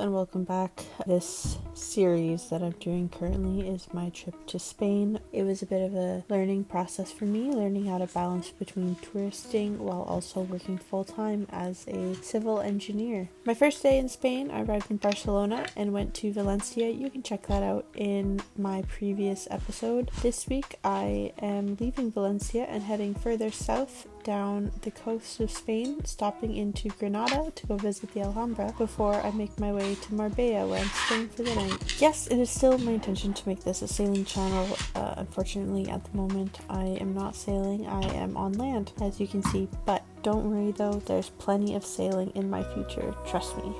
and welcome back. This series that I'm doing currently is my trip to Spain. It was a bit of a learning process for me, learning how to balance between touristing while also working full-time as a civil engineer. My first day in Spain, I arrived in Barcelona and went to Valencia. You can check that out in my previous episode. This week I am leaving Valencia and heading further south down the coast of Spain, stopping into Granada to go visit the Alhambra before I make my way to Marbella, where I'm staying for the night. Yes, it is still my intention to make this a sailing channel. Unfortunately, at the moment, I am not sailing. I am on land, as you can see, but don't worry though, there's plenty of sailing in my future, trust me.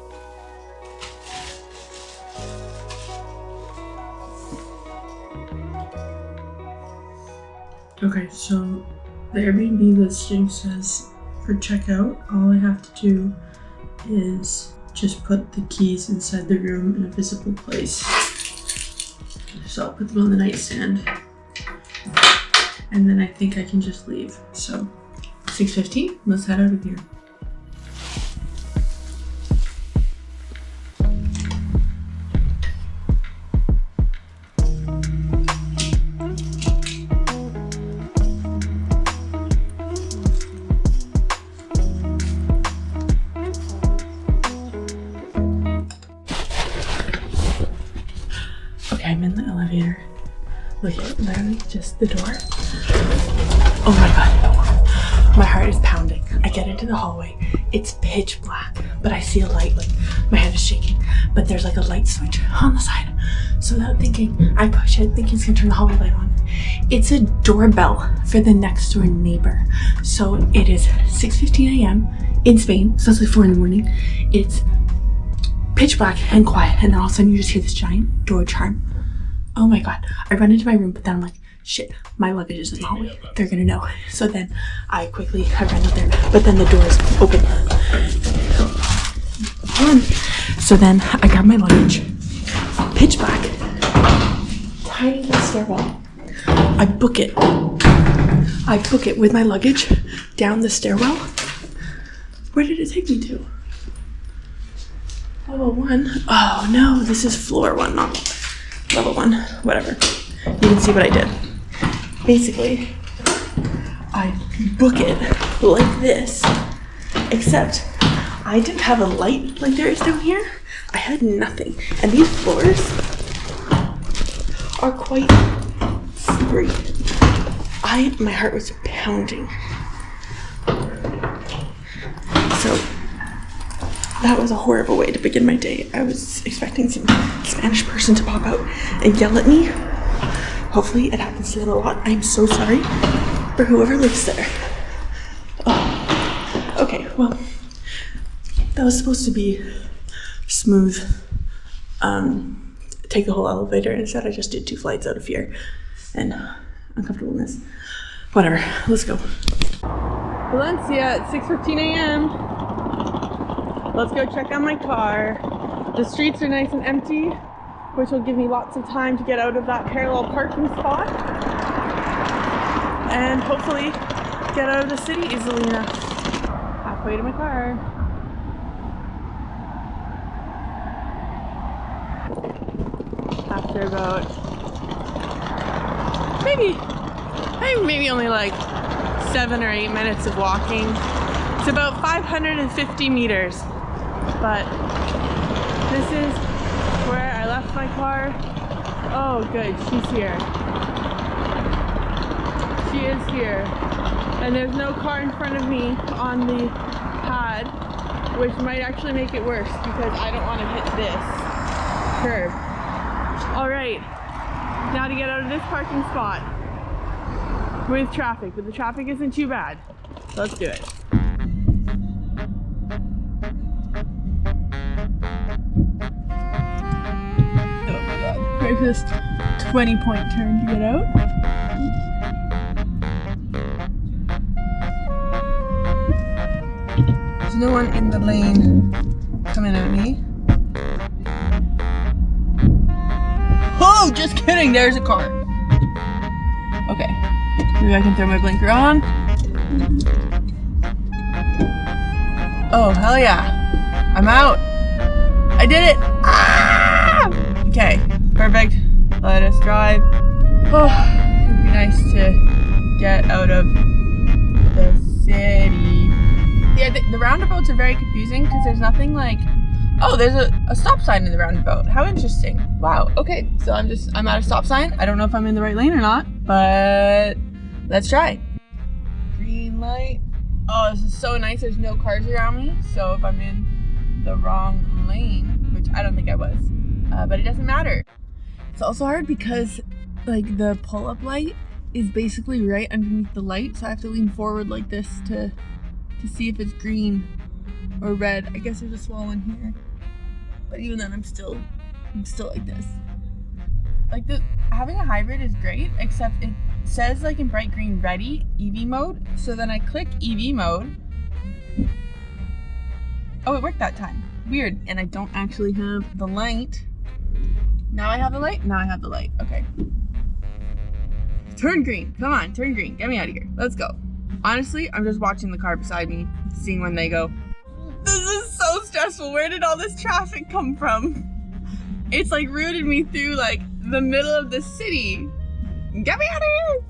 Okay, so the Airbnb listing says for checkout, all I have to do is just put the keys inside the room in a visible place. So I'll put them on the nightstand. And then I think I can just leave. So 6:15, let's head out of here. I'm in the elevator. Look at literally just the door. Oh my god. My heart is pounding. I get into the hallway. It's pitch black, but I see a light, like my hand is shaking, but there's like a light switch on the side. So without thinking, I push it, thinking it's gonna turn the hallway light on. It's a doorbell for the next door neighbor. So it is 6:15 a.m. in Spain, so it's like 4 in the morning. It's pitch black and quiet, and then all of a sudden you just hear this giant door charm. Oh my god. I run into my room, but then I'm like, shit, my luggage is in the hallway. They're gonna know. So then I run out there, but then the door is open. So then I grab my luggage, pitch black, tiny little stairwell. I book it with my luggage down the stairwell. Where did it take me to? Level 1. Oh no, this is floor 1, not level 1, whatever. You can see what I did. Basically, I book it like this, except I didn't have a light like there is down here. I had nothing. And these floors are quite slippery. My heart was pounding. So that was a horrible way to begin my day. I was expecting some Spanish person to pop out and yell at me. Hopefully it happens to them a lot. I'm so sorry for whoever lives there. Oh. Okay, well, that was supposed to be smooth. Take the whole elevator. Instead, I just did 2 flights out of fear and uncomfortableness. Whatever, let's go. Valencia at 6:15 a.m. Let's go check on my car. The streets are nice and empty, which will give me lots of time to get out of that parallel parking spot and hopefully get out of the city easily enough. Halfway to my car. After about maybe only like 7 or 8 minutes of walking. It's about 550 meters. But this is where I left my car. Oh good, she's here. She is here. And there's no car in front of me on the pad, which might actually make it worse because I don't want to hit this curb. Alright, now to get out of this parking spot with traffic, but the traffic isn't too bad. Let's do it. Wait for this 20-point turn to get out. There's no one in the lane coming at me. Oh, just kidding, there's a car. Okay, maybe I can throw my blinker on. Oh, hell yeah. I'm out. I did it! Ah! Okay, perfect. Let us drive. Oh, it'd be nice to get out of the city. Yeah, the roundabouts are very confusing because there's nothing like, oh, there's a stop sign in the roundabout. How interesting. Wow, okay, so I'm at a stop sign. I don't know if I'm in the right lane or not, but let's try. Green light. Oh, this is so nice. There's no cars around me, so if I'm in the wrong lane, which I don't think I was, but it doesn't matter. It's also hard because like the pull-up light is basically right underneath the light, so I have to lean forward like this to see if it's green or red. I guess there's a small one here, but even then I'm still like this. Like having a hybrid is great, except it says like in bright green ready EV mode, so then I click EV mode. Oh, it worked that time. Weird. And I don't actually have the light. Now I have the light. Now I have the light. Okay, turn green. Come on, turn green. Get me out of here. Let's go. Honestly, I'm just watching the car beside me, seeing when they go. This is so stressful. Where did all this traffic come from? It's like rooted me through like the middle of the city. Get me out of here.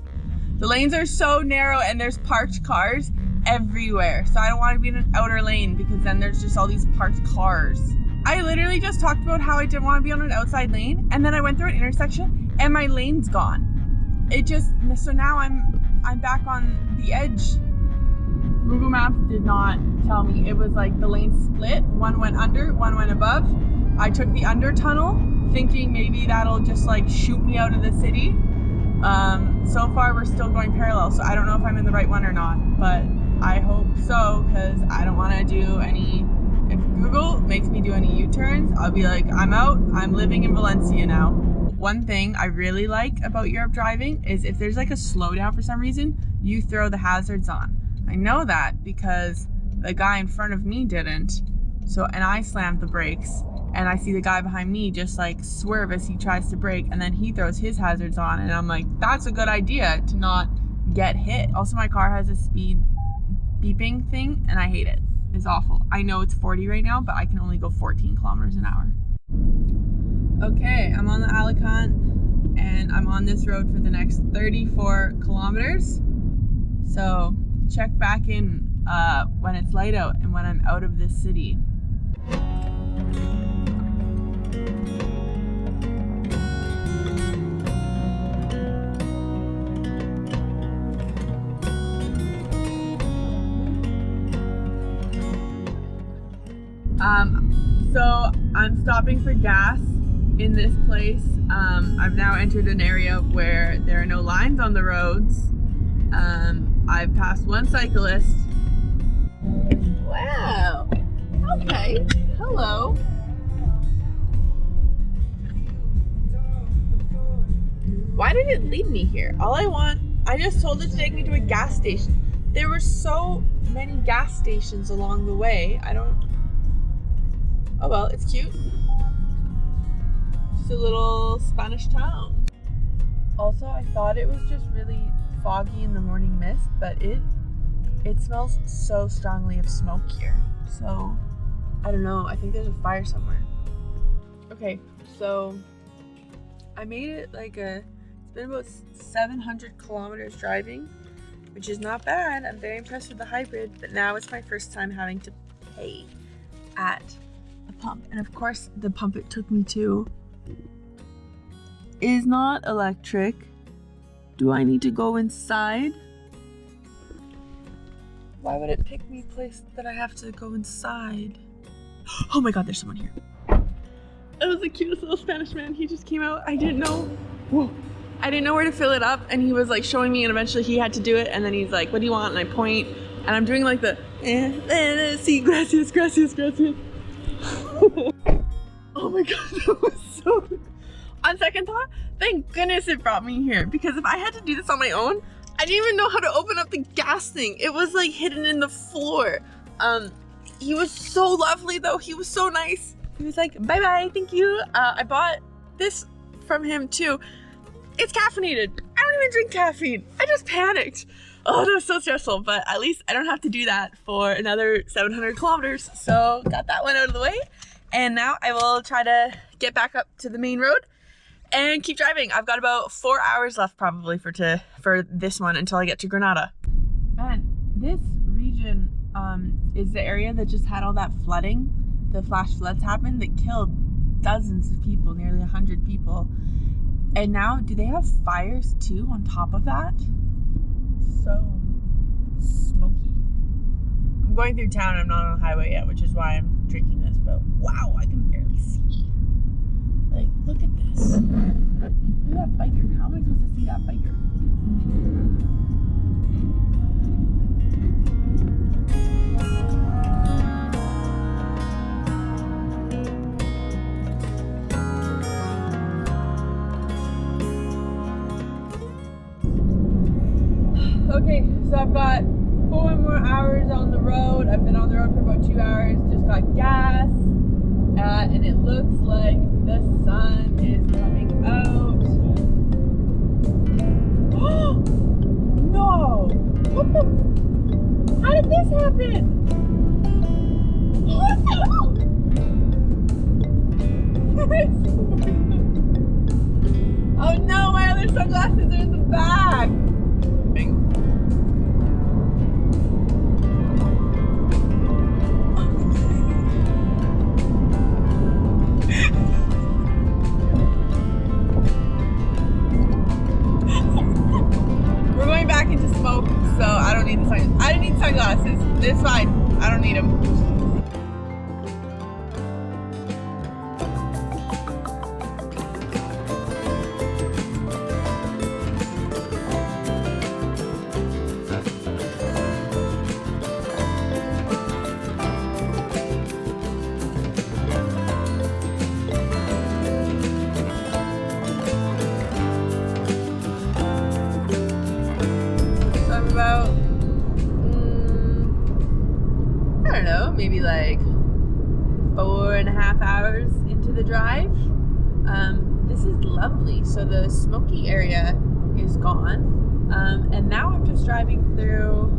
The lanes are so narrow and there's parked cars everywhere. So I don't want to be in an outer lane because then there's just all these parked cars. I literally just talked about how I didn't want to be on an outside lane, and then I went through an intersection and my lane's gone. So now I'm back on the edge. Google Maps did not tell me. It was like the lane split. One went under, one went above. I took the under tunnel thinking maybe that'll just like shoot me out of the city. So far we're still going parallel, so I don't know if I'm in the right one or not, but I hope so, because I don't want to do any, if Google makes me do any U-turns, I'll be like, I'm out, I'm living in Valencia now. One thing I really like about Europe driving is if there's like a slowdown for some reason, you throw the hazards on. I know that because the guy in front of me didn't, and I slammed the brakes, and I see the guy behind me just like swerve as he tries to brake, and then he throws his hazards on, and I'm like, that's a good idea to not get hit. Also, my car has a speed beeping thing, and I hate it. It's awful. I know it's 40 right now, but I can only go 14 kilometers an hour. Okay, I'm on the Alicante, and I'm on this road for the next 34 kilometers. So check back in when it's light out and when I'm out of this city. So I'm stopping for gas in this place. I've now entered an area where there are no lines on the roads. I've passed one cyclist. Wow. Okay. Hello. Why did it lead me here? I just told it to take me to a gas station. There were so many gas stations along the way. Oh well, it's cute. Just a little Spanish town. Also, I thought it was just really foggy in the morning mist, but it smells so strongly of smoke here. So, I don't know. I think there's a fire somewhere. Okay, so I made it it's been about 700 kilometers driving, which is not bad. I'm very impressed with the hybrid, but now it's my first time having to pay at a pump. And of course, the pump it took me to is not electric. Do I need to go inside? Why would it pick me a place that I have to go inside? Oh my god, there's someone here. That was the cutest little Spanish man. He just came out. I didn't know. Whoa. I didn't know where to fill it up, and he was like showing me, and eventually he had to do it, and then he's like, what do you want? And I point, and I'm doing like the sí, gracias, gracias, gracias. Oh my god, that was so... On second thought, thank goodness it brought me here, because if I had to do this on my own, I didn't even know how to open up the gas thing. It was like hidden in the floor. He was so lovely though. He was so nice. He was like, bye bye, thank you. I bought this from him too. It's caffeinated. I don't even drink caffeine. I just panicked. Oh, that was so stressful, but at least I don't have to do that for another 700 kilometers. So got that one out of the way. And now I will try to get back up to the main road and keep driving. I've got about 4 hours left probably for this one until I get to Granada. Man, this region is the area that just had all that flooding. The flash floods happened that killed dozens of people, nearly 100 people. And now, do they have fires too on top of that? So smoky. I'm going through town. I'm not on a highway yet, which is why I'm drinking this. But wow, I can barely see. Like, look at this. Look at that biker. How am I supposed to see that biker? Okay, so I've got 4 more hours on the road. I've been on the road for about 2 hours. Just got gas. And it looks like the sun is coming out. No! What the? How did this happen? What the hell? Oh no, my other sunglasses are in the back. We're going back into smoke, so I don't need the sunglasses. I don't need sunglasses. It's fine. I don't need them. About, I don't know, maybe like 4.5 hours into the drive. This is lovely. So the smoky area is gone. And now I'm just driving through,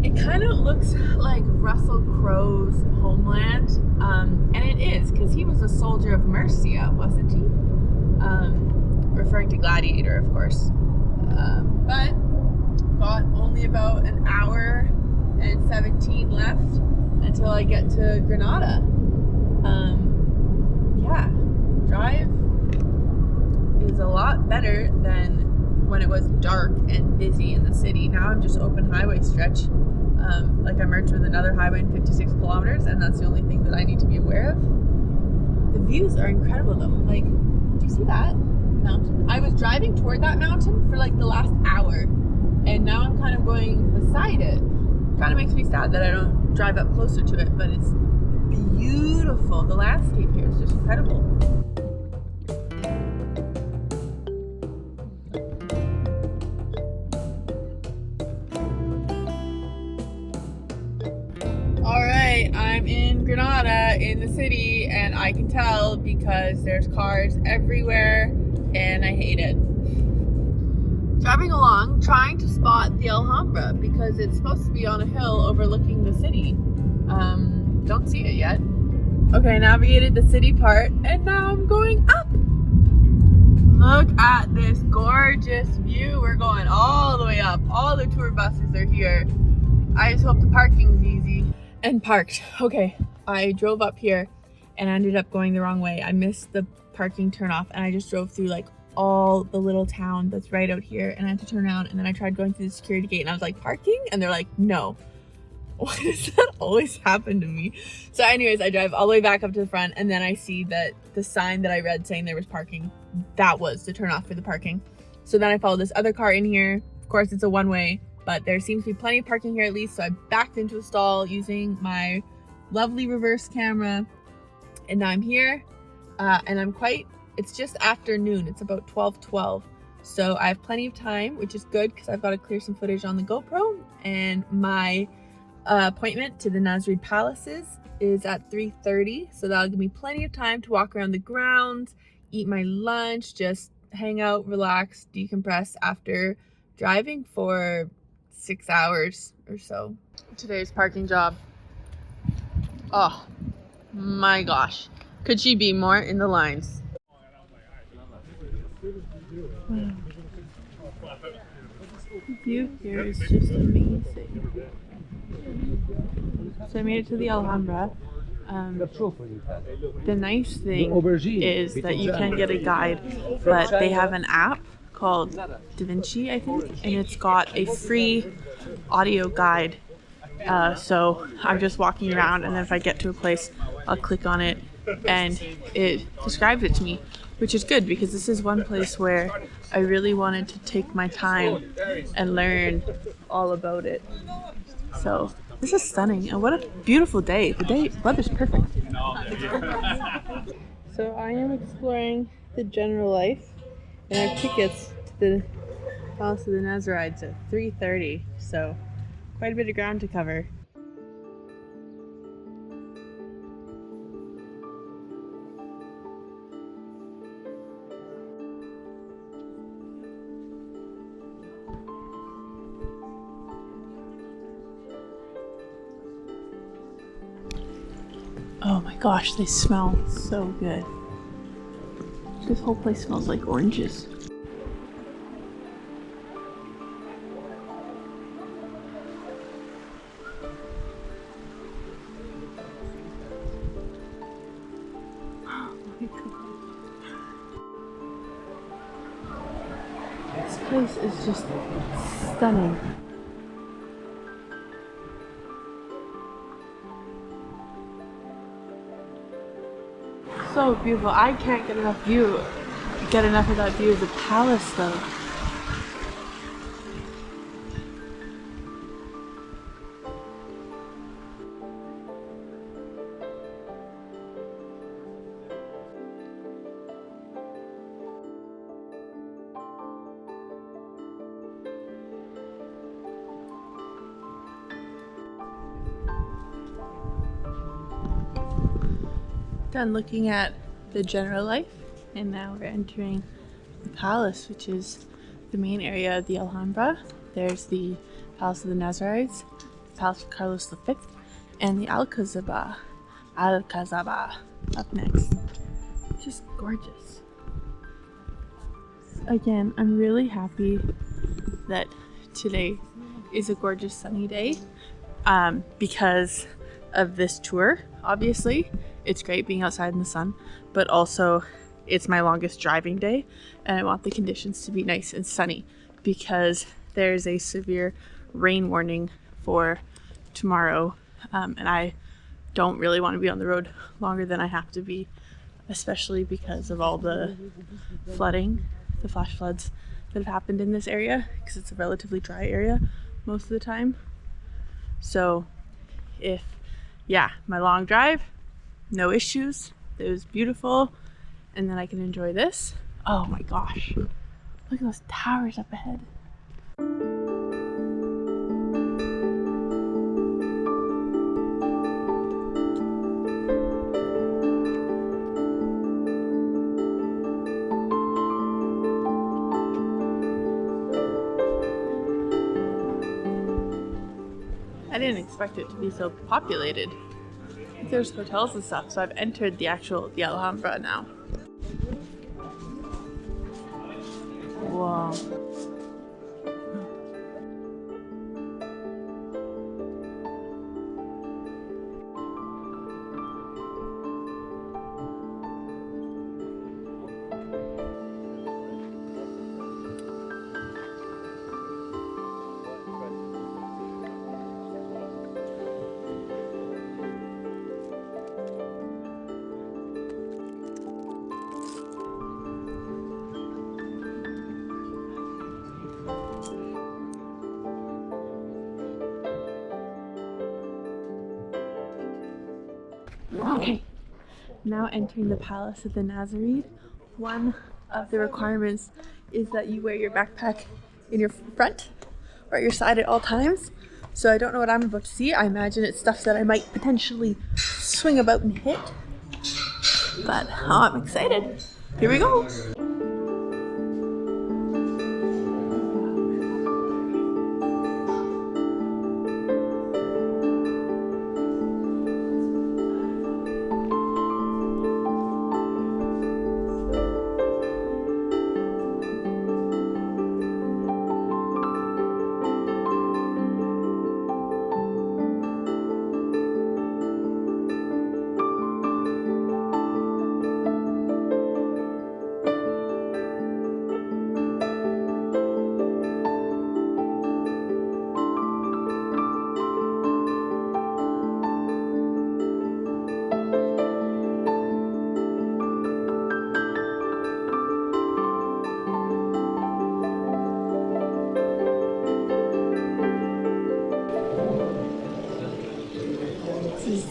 it kind of looks like Russell Crowe's homeland. And it is, because he was a soldier of Mercia, wasn't he? Referring to Gladiator, of course. But got only about an hour and 17 left until I get to Granada. Yeah, drive is a lot better than when it was dark and busy in the city. Now I'm just open highway stretch. Like I merged with another highway in 56 kilometers, and that's the only thing that I need to be aware of. The views are incredible though. Like, do you see that mountain? I was driving toward that mountain for like the last hour, and now I'm kind of going beside it. Kind of makes me sad that I don't drive up closer to it, but it's beautiful. The landscape here is just incredible. All right, I'm in Granada in the city, and I can tell because there's cars everywhere and I hate it. Driving along, trying to spot the Alhambra because it's supposed to be on a hill overlooking the city. Don't see it yet. Okay, I navigated the city part and now I'm going up. Look at this gorgeous view. We're going all the way up. All the tour buses are here. I just hope the parking's easy. And parked. Okay, I drove up here and I ended up going the wrong way. I missed the parking turnoff and I just drove through like all the little town that's right out here, and I had to turn around, and then I tried going through the security gate and I was like, parking? And they're like, no. Why does that always happen to me? So anyways, I drive all the way back up to the front, and then I see that the sign that I read saying there was parking, that was the turn off for the parking. So then I followed this other car in here. Of course, it's a one-way, but there seems to be plenty of parking here at least, so I backed into a stall using my lovely reverse camera, and now I'm here, and it's just afternoon. It's about 12:12, so I have plenty of time, which is good because I've got to clear some footage on the GoPro, and my appointment to the Nasrid Palaces is at 3:30, so that'll give me plenty of time to walk around the grounds, eat my lunch, just hang out, relax, decompress after driving for 6 hours or so. Today's parking job. Oh, My gosh. Could she be more in the lines? Wow. The view here is just amazing. So I made it to the Alhambra. The nice thing is that you can get a guide, but they have an app called Da Vinci, I think, and it's got a free audio guide. So I'm just walking around, and then if I get to a place, I'll click on it, and it describes it to me, which is good because this is one place where I really wanted to take my time and learn all about it. So this is stunning, and what a beautiful day. The weather's perfect. So I am exploring the general life, and our tickets to the Palace of the Nazarides at 3:30. So quite a bit of ground to cover. Oh my gosh, they smell so good. This whole place smells like oranges. Oh my god. This place is just stunning. So beautiful. I can't get enough of that view of the palace though. Done looking at the general life, and now we're entering the palace, which is the main area of the Alhambra. There's the Palace of the Nazarides, Palace of Carlos V, and the Alcazaba up next. Just gorgeous. Again, I'm really happy that today is a gorgeous sunny day because of this tour. Obviously, it's great being outside in the sun, but also it's my longest driving day, and I want the conditions to be nice and sunny because there's a severe rain warning for tomorrow, and I don't really want to be on the road longer than I have to be, especially because of all the flooding, the flash floods that have happened in this area, because it's a relatively dry area most of the time. So my long drive, no issues, it was beautiful, and then I can enjoy this. Oh my gosh, look at those towers up ahead. I didn't expect it to be so populated. There's hotels and stuff, so I've entered the Alhambra now. Wow. Okay, now entering the Palace of the Nazarene. One of the requirements is that you wear your backpack in your front or at your side at all times. So I don't know what I'm about to see. I imagine it's stuff that I might potentially swing about and hit. But I'm excited. Here we go.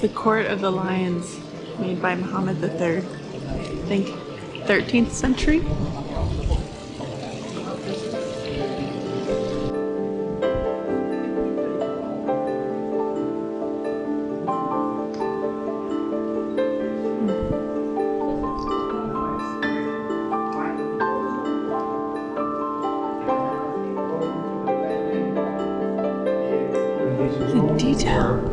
the Court of the Lions, made by Muhammad III. I think 13th century. The detail.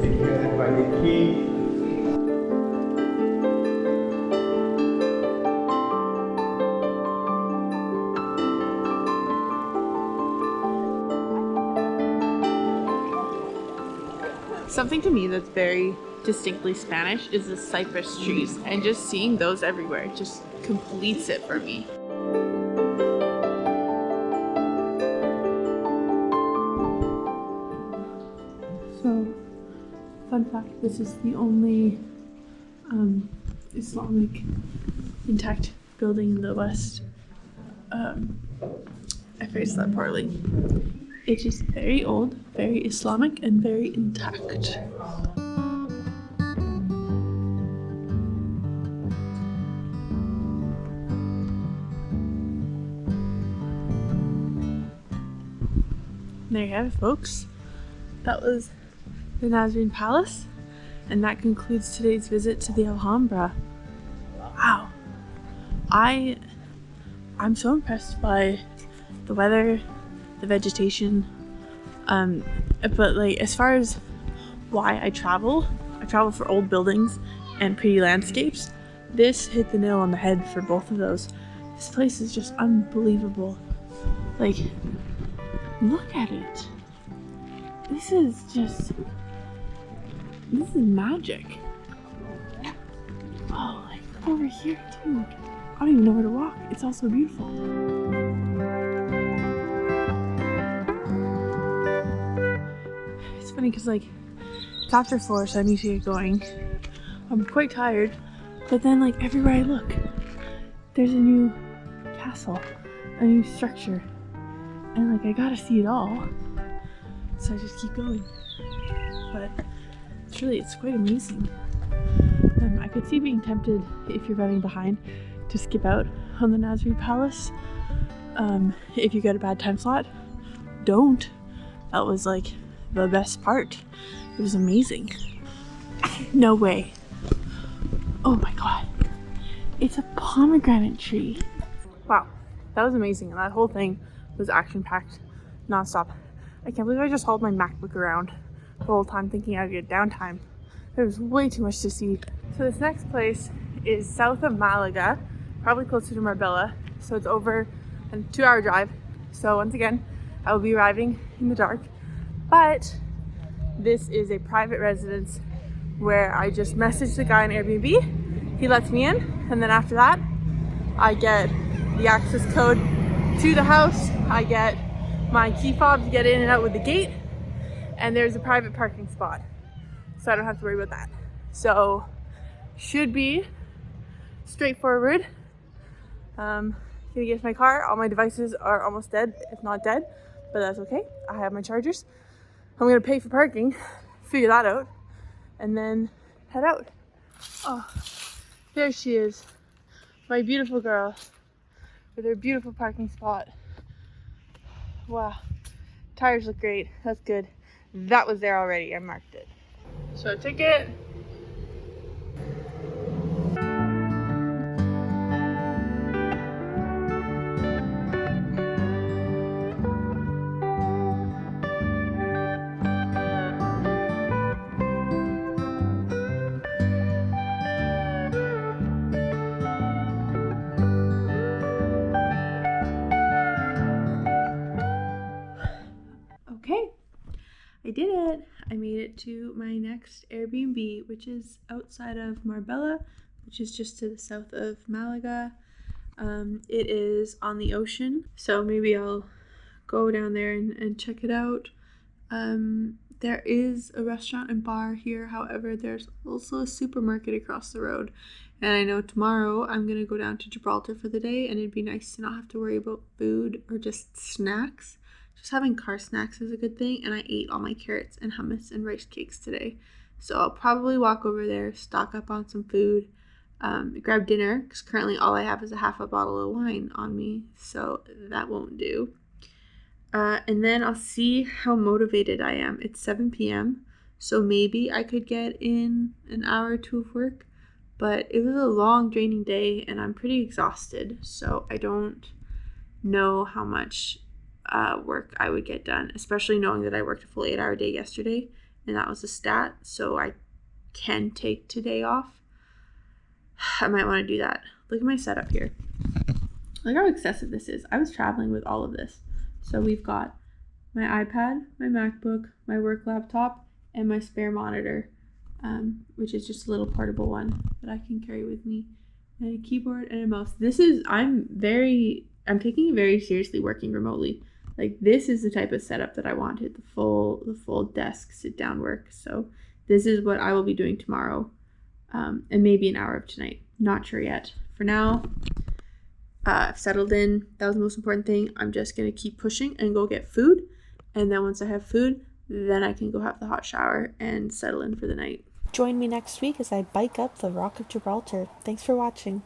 Something to me that's very distinctly Spanish is the cypress trees, and just seeing those everywhere just completes it for me. So, fun fact, this is the only Islamic intact building in the West. I phrased that poorly. It's just very old, very Islamic, and very intact. There you have it, folks. That was the Nazarene Palace, and that concludes today's visit to the Alhambra. Wow. I'm so impressed by the weather, the vegetation, but like as far as why I travel for old buildings and pretty landscapes. This hit the nail on the head for both of those. This place is just unbelievable. Like, look at it. This is magic. Oh, like over here too. I don't even know where to walk. It's all so beautiful. It's funny because like it's after 4, so I need to get going. I'm quite tired, but then like everywhere I look, there's a new castle, a new structure, and like I gotta see it all. So I just keep going. But it's quite amazing. I could see being tempted, if you're running behind, to skip out on the Nazarene Palace. If you get a bad time slot, don't. That was like the best part. It was amazing. No way. Oh my god. It's a pomegranate tree. Wow, that was amazing. And that whole thing was action-packed, non-stop. I can't believe I just hauled my MacBook around the whole time thinking I'd get downtime. There was way too much to see. So this next place is south of Malaga, probably closer to Marbella. So it's over a 2-hour drive. So once again, I will be arriving in the dark. But this is a private residence where I just messaged the guy on Airbnb. He lets me in, and then after that, I get the access code to the house. I get my key fob to get in and out with the gate, and there's a private parking spot, so I don't have to worry about that. So should be straightforward. Gonna get to my car. All my devices are almost dead, if not dead, but that's okay. I have my chargers. I'm gonna pay for parking, figure that out, and then head out. Oh, there she is, my beautiful girl with her beautiful parking spot. Wow, tires look great. That's good. That was there already. I marked it. Show ticket. Okay, I did it. I made it to my next Airbnb, which is outside of Marbella, which is just to the south of Malaga. It is on the ocean, so maybe I'll go down there and check it out. There is a restaurant and bar here, however, there's also a supermarket across the road. And I know tomorrow I'm gonna go down to Gibraltar for the day, and it'd be nice to not have to worry about food or just snacks. Just having car snacks is a good thing, and I ate all my carrots and hummus and rice cakes today. So I'll probably walk over there, stock up on some food, grab dinner, because currently all I have is a half a bottle of wine on me, so that won't do. And then I'll see how motivated I am. It's 7 p.m., so maybe I could get in an hour or two of work, but it was a long, draining day, and I'm pretty exhausted, so I don't know how much work I would get done, especially knowing that I worked a full 8-hour day yesterday, and that was a stat, so I can take today off. I might want to do that. Look at my setup here. Look how excessive this is. I was traveling with all of this. So we've got my iPad, my MacBook, my work laptop, and my spare monitor, which is just a little portable one that I can carry with me, and a keyboard and a mouse. I'm taking it very seriously working remotely. Like, this is the type of setup that I wanted, the full desk sit down work. So this is what I will be doing tomorrow, and maybe an hour of tonight. Not sure yet. For now, I've settled in. That was the most important thing. I'm just going to keep pushing and go get food. And then once I have food, then I can go have the hot shower and settle in for the night. Join me next week as I bike up the Rock of Gibraltar. Thanks for watching.